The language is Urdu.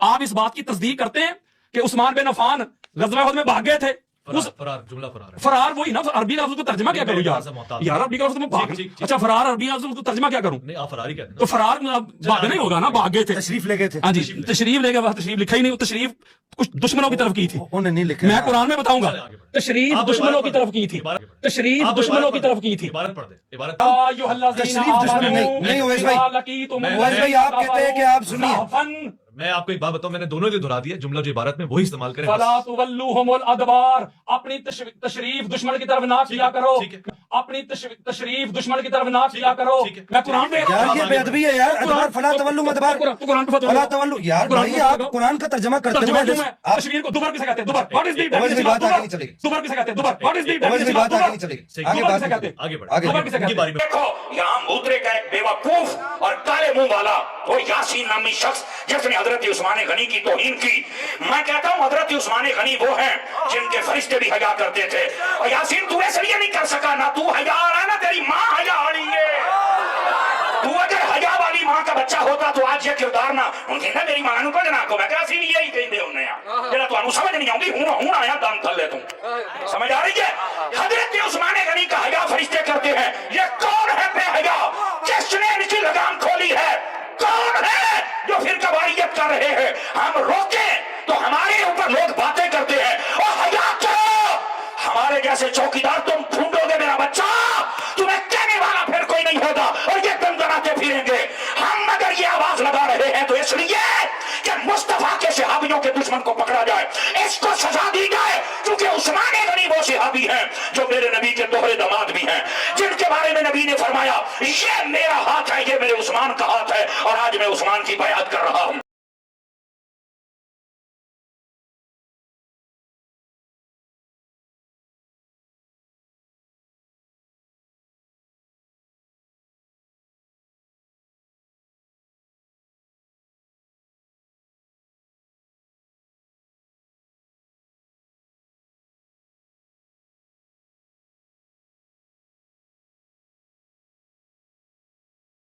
آپ اس بات کی تصدیق کرتے ہیں کہ عثمان بن عفان غزوہ احد میں بھاگ گئے تھے؟ فرار وہی نا، عربی لفظ کو ترجمہ کیا کروں یار عربی کا لفظ میں بھاگ، اچھا فرار عربی لفظ کو ترجمہ کیا کروں؟ نہیں آپ فراری کہتے ہیں تو فرار بھاگ نہیں ہوگا نا، بھاگ گئے تھے، تشریف لے گئے تھے. ہاں جی تشریف لے گئے، تشریف لکھا ہی نہیں، تشریف کچھ دشمنوں کی طرف کی تھی، انہوں نے نہیں لکھا. میں قرآن میں بتاؤں گا، تشریف دشمنوں کی طرف کی تھی، تشریف دشمنوں کی طرف کی تھی. عبارت پڑھ دیں، عبارت تشریف دشمن نہیں اویس بھائی آپ کہتے ہیں کہ آپ سنیے، میں آپ کو ایک بات بتاؤں، میں نے دونوں کو دہرا دیا جملہ جو عبارت میں وہی استعمال کریں. فلا تولوہم الادبار، اپنی تشریف دشمن کی طرف نہ کیا کرو، اپنی تشریف دشمن کی طرف نہ کیا کرو. میں قرآن میں یار یہ بے ادبی ہے یار. ادبار فلا تولو ادبار، فلا تولو. یار بھائی آپ قرآن کا ترجمہ کرتے ہیں. تشریف کو دوبار کسے کہتے ہیں؟ دوبار واٹ از دی اویس بھائی بات آگے نہیں چلے گی. دوبار کسے کہتے ہیں؟ دوبار واٹ از دی اویس بھائی بات آگے نہیں چلے گی. آگے بات نہیں. آگے بڑھ آگے کسے کہتے ہیں؟ دیکھو یہاں مودرے کا ایک بیوقوف اور کالے منہ والا وہ یاسین نامی شخص جس نے حضرت عثمان غنی کی توہین کی. میں کہتا ہوں حضرت عثمان غنی وہ ہیں جن کے فرشتے بھی حیا کرتے تھے، اور یاسین تو ایسے لیے نہیں کر سکا، نہ تو حیا آ رہا ہے نہ تیری ماں حیا آ رہی ہے. تو اگر حیا والی ماں کا بچہ ہوتا تو آج یہ کردار نہ ہوں نا میری ماں نو کڈنا کو. میں کہا سی یہی کہندے ہونے آ جڑا تانوں سمجھ نہیں آؤندی ہوں آیا دم تھلے تو سمجھ آ رہی ہے. حضرت عثمان غنی کا حیا فرشتے کرتے ہیں. یہ کون ہے بے حیا جس نے ان کی لگام کھولی ہے؟ کون ہے جو پھر کباریت کر رہے ہیں؟ ہم روکیں تو ہمارے اوپر لوگ باتیں کرتے ہیں، اور حیا کرو. ہمارے جیسے چوکیدار تم ڈھونڈو گے میرا بچہ، تمہیں کہنے والا پھر کوئی نہیں ہوگا، اور یہ دندناتے پھریں گے. ہم اگر یہ آواز لگا رہے ہیں تو اس لیے کہ مصطفیٰ کے صحابیوں کے دشمن کو پکڑا جائے، اس کو سزا دی جائے، کیونکہ عثمان غنی وہ صحابی ہیں جو میرے نبی کے دوہرے داماد بھی ہیں، جن کے بارے میں نبی نے فرمایا یہ میرا ہاتھ ہے، یہ میرے عثمان کا ہاتھ ہے، اور آج میں عثمان کی بیعت کر رہا ہوں.